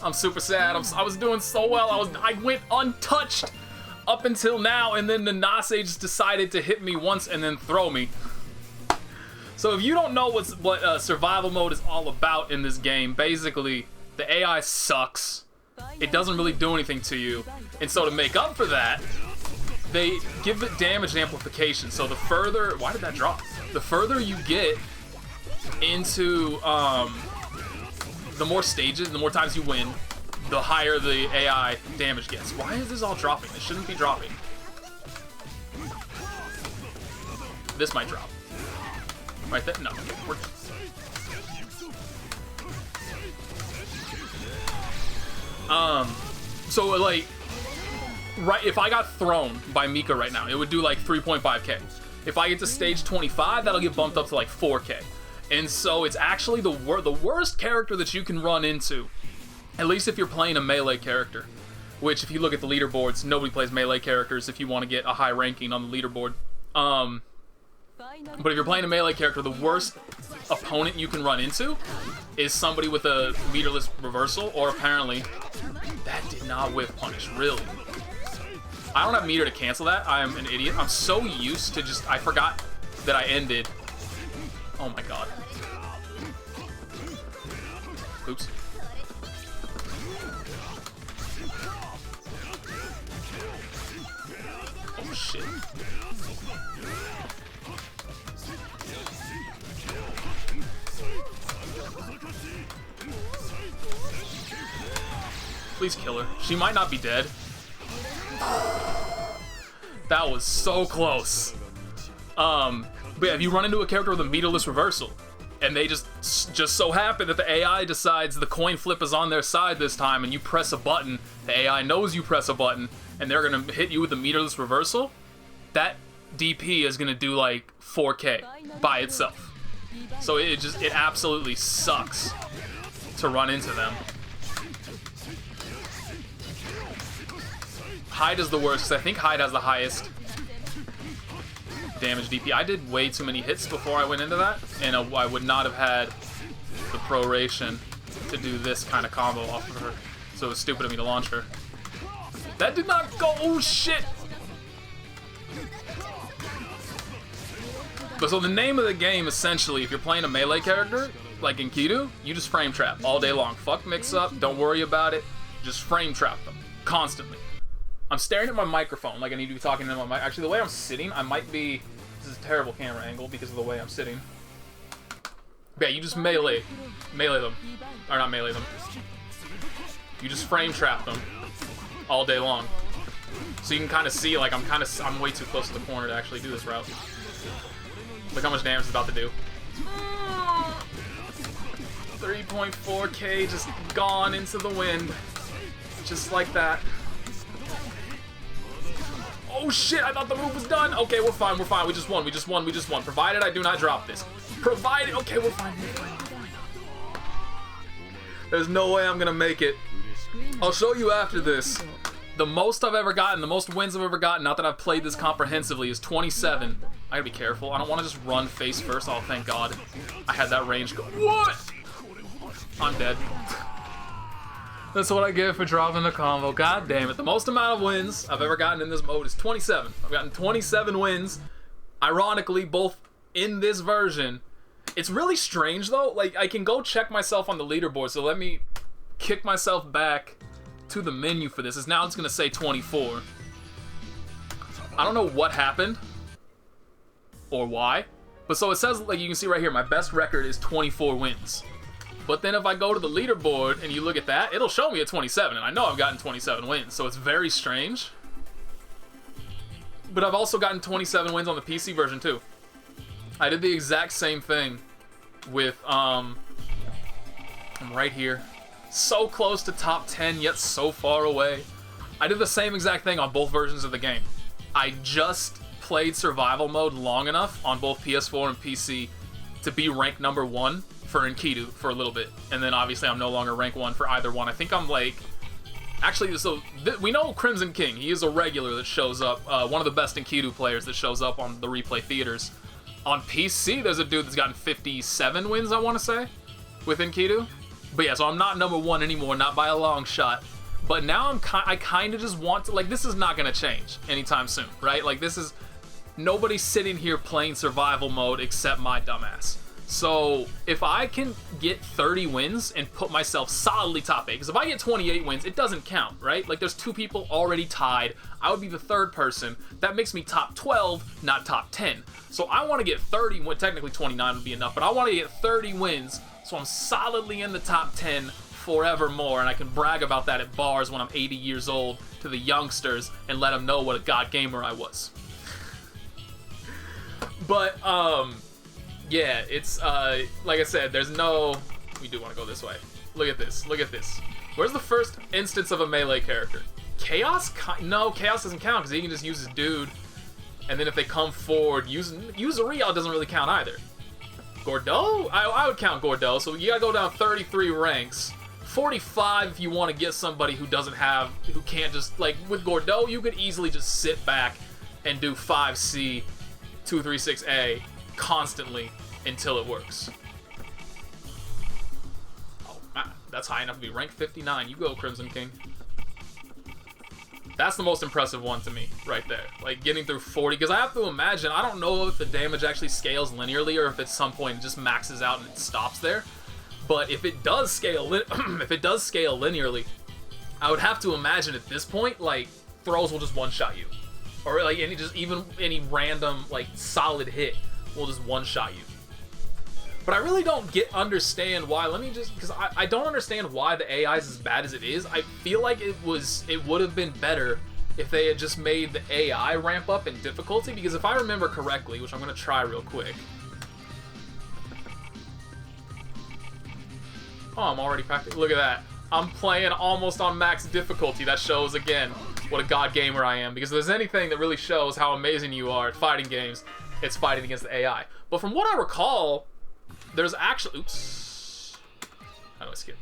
I'm super sad. I was doing so well. I went untouched up until now, and then the Nase just decided to hit me once and then throw me. So if you don't know what survival mode is all about in this game, basically the AI sucks. It doesn't really do anything to you, and so to make up for that, they give it damage amplification. So the further, why did that drop? The further you get into the more stages, the more times you win, the higher the AI damage gets. Why is this all dropping? It shouldn't be dropping. This might drop. Right there? No. We're good. So like, right, if I got thrown by Mika right now, it would do like 3.5k. If I get to stage 25, that'll get bumped up to like 4k. And so it's actually the worst character that you can run into, at least if you're playing a melee character, which if you look at the leaderboards, nobody plays melee characters if you want to get a high ranking on the leaderboard. But if you're playing a melee character, the worst opponent you can run into is somebody with a meterless reversal, or apparently, that did not whiff punish, really. I don't have meter to cancel that. I'm an idiot. I'm so used to just, I forgot that I ended. Oh my god. Oops. Oh shit. Please kill her. She might not be dead. That was so close. But yeah, if you run into a character with a meterless reversal, and they just so happen that the AI decides the coin flip is on their side this time, and you press a button, the AI knows you press a button, and they're gonna hit you with a meterless reversal, that DP is gonna do like 4k by itself. So it absolutely sucks to run into them. Hyde is the worst, because I think Hyde has the highest damage DP. I did way too many hits before I went into that, and I would not have had the proration to do this kind of combo off of her. So it was stupid of me to launch her. That did not go. Oh shit! But so the name of the game, essentially, if you're playing a melee character, like in Kidu, you just frame trap all day long. Fuck mix up, don't worry about it. Just frame trap them constantly. I'm staring at my microphone like I need to be talking to my mic. Actually, the way I'm sitting, I might be... This is a terrible camera angle because of the way I'm sitting. Yeah, you just melee them. Or not melee them. You just frame trap them all day long. So you can kind of see, like, I'm way too close to the corner to actually do this route. Look how much damage it's about to do. 3.4k just gone into the wind. Just like that. Oh shit, I thought the move was done. Okay, we're fine. We just won. Provided I do not drop this. Provided, okay, we're fine. There's no way I'm gonna make it. I'll show you after this. The most I've ever gotten, the most wins I've ever gotten, not that I've played this comprehensively, is 27. I gotta be careful. I don't want to just run face first. Oh, thank God. I had that range go. What? I'm dead. That's what I get for dropping the combo. God damn it. The most amount of wins I've ever gotten in this mode is 27. I've gotten 27 wins. Ironically, both in this version. It's really strange, though. Like, I can go check myself on the leaderboard, so let me kick myself back to the menu for this. Now it's going to say 24. I don't know what happened or why. But so it says, like you can see right here, my best record is 24 wins. But then if I go to the leaderboard and you look at that, it'll show me a 27, and I know I've gotten 27 wins, so it's very strange. But I've also gotten 27 wins on the PC version too. I did the exact same thing with, I'm right here. So close to top 10, yet so far away. I did the same exact thing on both versions of the game. I just played survival mode long enough on both PS4 and PC to be ranked number 1 for Enkidu for a little bit, and then obviously I'm no longer rank 1 for either one. I think I'm like, actually, so we know Crimson King, he is a regular that shows up, one of the best Enkidu players that shows up on the replay theaters. On PC, there's a dude that's gotten 57 wins, I want to say, with Enkidu. But yeah, so I'm not number 1 anymore, not by a long shot. But now I kind of just want to, like, this is not going to change anytime soon, right? Like, this is, nobody's sitting here playing survival mode except my dumbass. So if I can get 30 wins and put myself solidly top 8, because if I get 28 wins, it doesn't count, right? Like, there's 2 people already tied. I would be the 3rd person. That makes me top 12, not top 10. So I want to get 30, well, technically 29 would be enough, but I want to get 30 wins so I'm solidly in the top 10 forevermore, and I can brag about that at bars when I'm 80 years old to the youngsters and let them know what a god gamer I was. But, yeah, it's, like I said, there's no... We do want to go this way. Look at this. Look at this. Where's the first instance of a melee character? Chaos? No, Chaos doesn't count because he can just use his dude. And then if they come forward, use Uriel doesn't really count either. Gordeau? I would count Gordeau. So you gotta go down 33 ranks. 45 if you want to get somebody who doesn't have... Who can't just... Like, with Gordeau, you could easily just sit back and do 5C, 236A constantly until it works. Oh, man, that's high enough to be rank 59. You go, Crimson King. That's the most impressive one to me, right there. Like, getting through 40, because I have to imagine, I don't know if the damage actually scales linearly or if at some point it just maxes out and it stops there. But if it does scale, linearly, I would have to imagine at this point, like, throws will just one-shot you. Or, like, any random, like, solid hit will just one-shot you. But I really don't understand why. Let me just, because I don't understand why the AI is as bad as it is. I feel like it would have been better if they had just made the AI ramp up in difficulty, because if I remember correctly, which I'm going to try real quick. Oh, I'm already practicing. Look at that. I'm playing almost on max difficulty. That shows, again, what a god gamer I am. Because if there's anything that really shows how amazing you are at fighting games, it's fighting against the AI. But from what I recall, there's actually... Oops. How do I skip?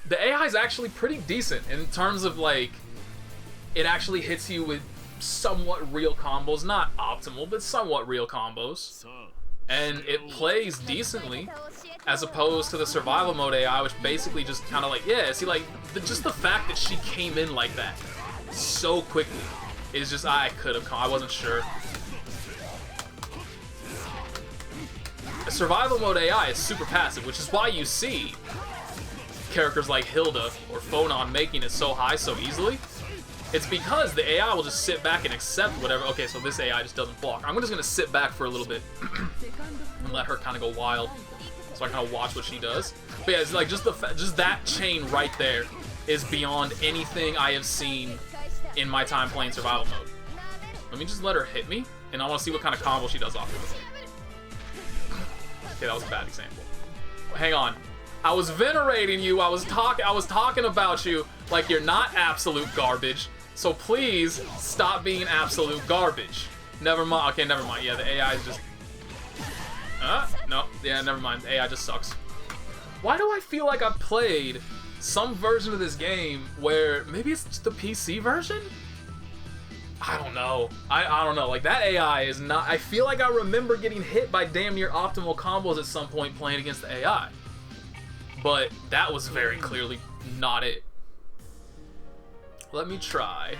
The AI is actually pretty decent in terms of, like, it actually hits you with somewhat real combos. Not optimal, but somewhat real combos. And it plays decently, as opposed to the survival mode AI, which basically just kind of like, yeah, see, like, just the fact that she came in like that so quickly is just, I wasn't sure. Survival mode AI is super passive, which is why you see characters like Hilda or Phonon making it so high so easily. It's because the AI will just sit back and accept whatever. Okay, so this AI just doesn't block. I'm just gonna sit back for a little bit and let her kind of go wild, so I kind of watch what she does. But yeah, it's like just that chain right there is beyond anything I have seen in my time playing survival mode. Let me just let her hit me, and I want to see what kind of combo she does off of it. Okay, that was a bad example. Hang on. I was venerating you. I was talking about you like you're not absolute garbage. So please stop being absolute garbage. Never mind. Okay, never mind. Yeah, the AI is just... no. Yeah, never mind. The AI just sucks. Why do I feel like I've played some version of this game where maybe it's just the PC version? I don't know. I don't know. Like, that AI is not... I feel like I remember getting hit by damn near optimal combos at some point playing against the AI. But that was very clearly not it. Let me try.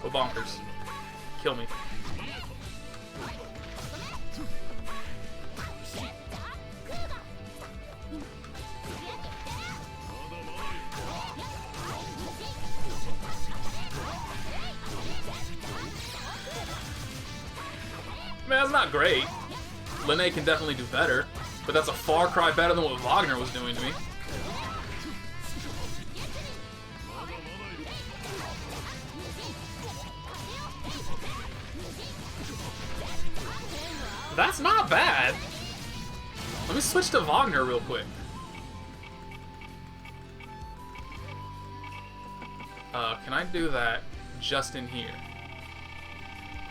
Go bonkers. Kill me. Man, that's not great. Linné can definitely do better, but that's a far cry better than what Wagner was doing to me. That's not bad. Let me switch to Wagner real quick. Can I do that just in here?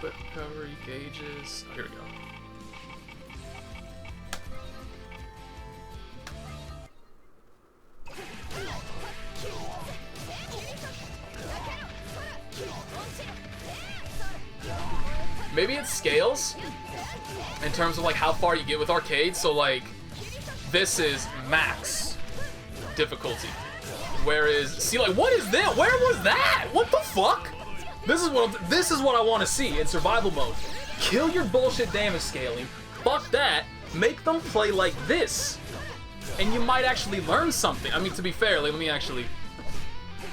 Quick recovery, gauges. Oh, here we go. maybe it scales in terms of like how far you get with arcade. So like this is max difficulty, whereas see like what is that? Where was that? What the fuck? This is what I want to see in survival mode. Kill your bullshit damage scaling. Fuck that. Make them play like this, and you might actually learn something. I mean, to be fair, like, let me actually.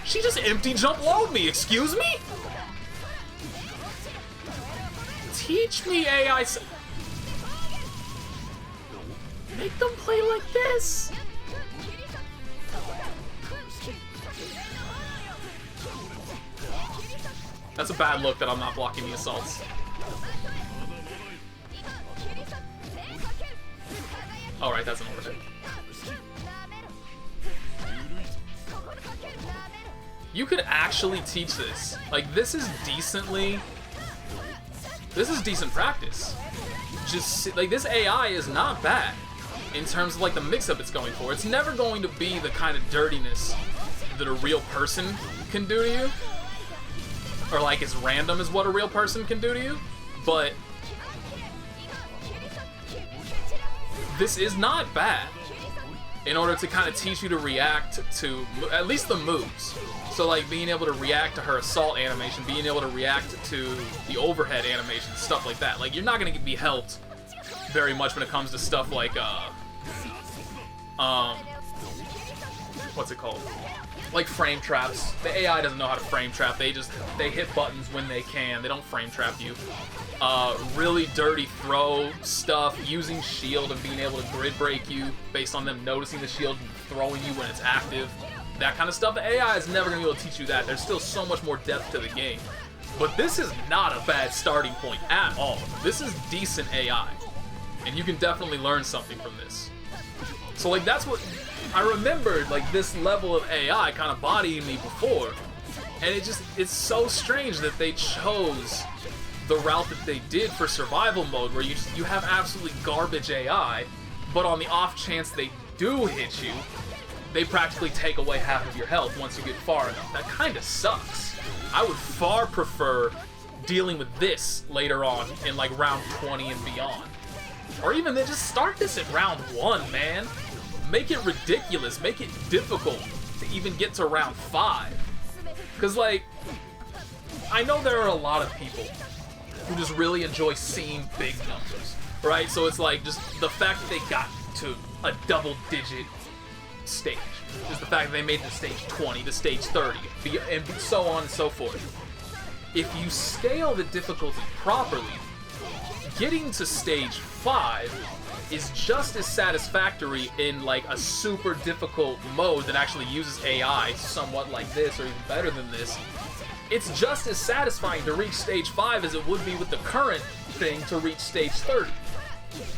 She just empty jump load me. Excuse me? Teach me AI. Make them play like this. That's a bad look that I'm not blocking the assaults. Alright, that's an overhead. You could actually teach this. Like, this is decent practice. Just, like, this AI is not bad in terms of, like, the mix-up it's going for. It's never going to be the kind of dirtiness that a real person can do to you. Or, like, as random as what a real person can do to you. But this is not bad in order to kind of teach you to react to at least the moves. So like being able to react to her assault animation, being able to react to the overhead animation, stuff like that. Like you're not gonna be helped very much when it comes to stuff like what's it called? Like frame traps. The AI doesn't know how to frame trap. They hit buttons when they can. They don't frame trap you. Really dirty throw stuff, using shield and being able to grid break you based on them noticing the shield and throwing you when it's active. That kind of stuff. The AI is never going to be able to teach you that. There's still so much more depth to the game. But this is not a bad starting point at all. This is decent AI. And you can definitely learn something from this. So like that's what I remembered, like this level of AI kind of bodying me before. And it's so strange that they chose the route that they did for survival mode, where you have absolutely garbage AI, but on the off chance they do hit you, they practically take away half of your health once you get far enough. That kind of sucks. I would far prefer dealing with this later on in like round 20 and beyond. Or even then just start this at round 1, man. Make it ridiculous, make it difficult to even get to round 5. Cause like, I know there are a lot of people who just really enjoy seeing big numbers, right? So it's like just the fact that they got to a double-digit stage, just the fact that they made the stage 20, the stage 30, and so on and so forth. If you scale the difficulty properly, getting to stage 5 is just as satisfactory in like a super difficult mode that actually uses AI somewhat like this or even better than this. It's just as satisfying to reach stage 5 as it would be with the current thing to reach stage 30.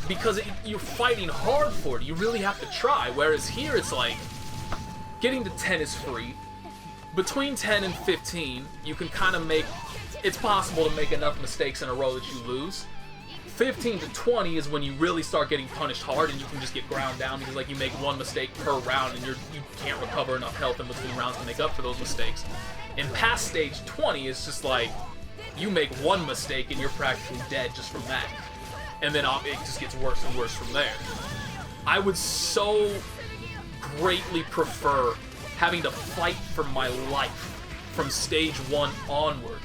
Because you're fighting hard for it, you really have to try. Whereas here it's like, getting to 10 is free. Between 10 and 15, you can kind of make, it's possible to make enough mistakes in a row that you lose. 15 to 20 is when you really start getting punished hard and you can just get ground down because like you make one mistake per round and you can't recover enough health in between rounds to make up for those mistakes. And past stage 20 is just like, you make one mistake and you're practically dead just from that. And then it just gets worse and worse from there. I would so greatly prefer having to fight for my life from stage 1 onward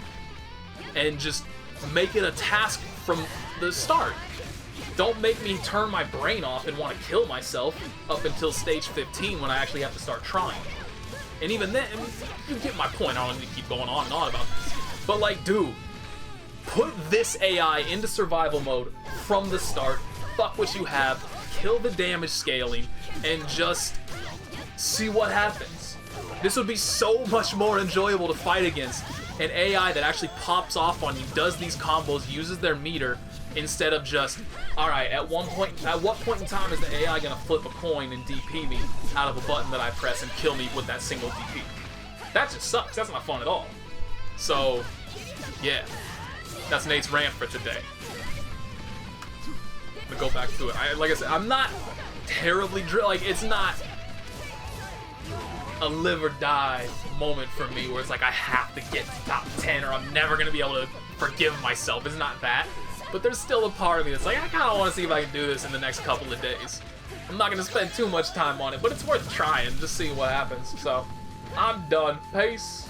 and just make it a task from the start. Don't make me turn my brain off and want to kill myself up until stage 15 when I actually have to start trying. And even then, you get my point. I don't need to keep going on and on about this. But like, dude, put this AI into survival mode from the start. Fuck what you have. Kill the damage scaling and just see what happens. This would be so much more enjoyable to fight against. An AI that actually pops off on you, does these combos, uses their meter, instead of just, alright, at what point in time is the AI gonna flip a coin and DP me out of a button that I press and kill me with that single DP? That just sucks. That's not fun at all. So, yeah. That's Nate's rant for today. I'm gonna go back to it. Like I said, I'm not terribly like, it's not a live or die moment for me where it's like I have to get to top 10 or I'm never going to be able to forgive myself. It's not that. But there's still a part of me that's like, I kind of want to see if I can do this in the next couple of days. I'm not going to spend too much time on it, but it's worth trying, just seeing what happens. So, I'm done. Peace.